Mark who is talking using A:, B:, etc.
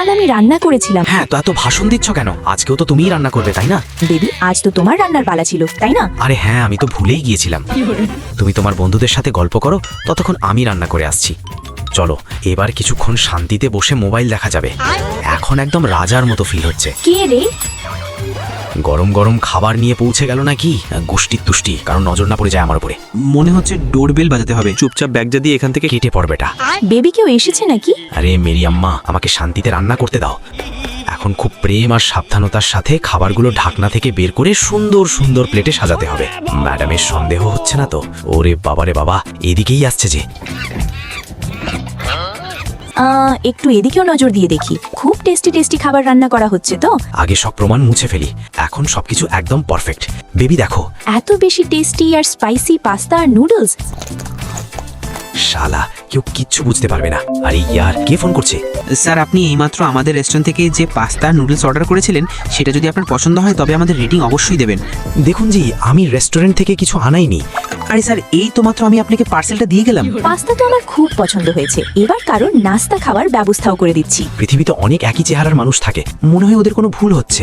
A: কাল আমি রান্না করেছিলাম।
B: হ্যাঁ, তো এত ভাষণ দিচ্ছ কেন? আজকেও তো তুমিই রান্না করবে, তাই না?
A: বেবি, আজ তো তোমার রান্নার পালা ছিল, তাই না?
B: আরে হ্যাঁ, আমি তো ভুলেই গিয়েছিলাম। তুমি তোমার বন্ধুদের সাথে গল্প করো, ততক্ষণ আমি রান্না করে আসছি। চলো, এবার কিছুক্ষণ শান্তিতে বসে মোবাইল দেখা যাবে। এখন একদম রাজার মতো ফিল হচ্ছে।
A: কে রে?
B: গরম গরম খাবার নিয়ে পৌঁছে গেল নাকি গোষ্ঠীর তুষ্টি, কারণ নজর না পড়ে যায় আমার উপরে।
C: মনে হচ্ছে ডোরবেল বাজাতে হবে। চুপচাপ ব্যাগটা দিয়ে এখান থেকে
B: কেটে পড়বেটা।
A: বেবি, কেউ এসেছে নাকি?
B: আরে মেরি আম্মা, আমাকে শান্তিতে রান্না করতে দাও। এখন খুব প্রেম আর সাবধানতার সাথে খাবারগুলো ঢাকনা থেকে বের করে সুন্দর সুন্দর প্লেটে সাজাতে হবে। ম্যাডামের সন্দেহ হচ্ছে না তো? ওরে বাবারে বাবা, এদিকেই আসছে যে।
A: একটু এদিকেও নজর দিয়ে দেখি। খুব টেস্টি টেস্টি খাবার রান্না করা হচ্ছে তো।
B: আগে সব প্রমাণ মুছে ফেলি, এখন সবকিছু একদম পারফেক্ট। বেবি দেখো,
A: এত বেশি টেস্টি আর স্পাইসি পাস্তা আর নুডলস।
B: শালা, কেউ কিচ্ছু বুঝতে পারবে না। আরে ইয়ার, কে ফোন করছে?
C: স্যার, আপনি এইমাত্র আমাদের রেস্টুরেন্ট থেকে যে পাস্তা নুডলস অর্ডার করেছিলেন, সেটা যদি আপনার পছন্দ হয় তবে আমাদের রেটিং অবশ্যই দেবেন।
B: দেখুন জি, আমি রেস্টুরেন্ট থেকে কিছু আনাইনি।
C: আরে স্যার, এই তো মাত্র আমি আপনাকে পার্সেলটা দিয়ে গেলাম।
A: পাস্তা তো আমার খুব পছন্দ হয়েছে। এবার কারণ নাস্তা খাওয়ার ব্যবস্থাও করে দিচ্ছি।
B: পৃথিবীতে অনেক একই চেহারার মানুষ থাকে, মনে হয় ওদের কোনো ভুল হচ্ছে।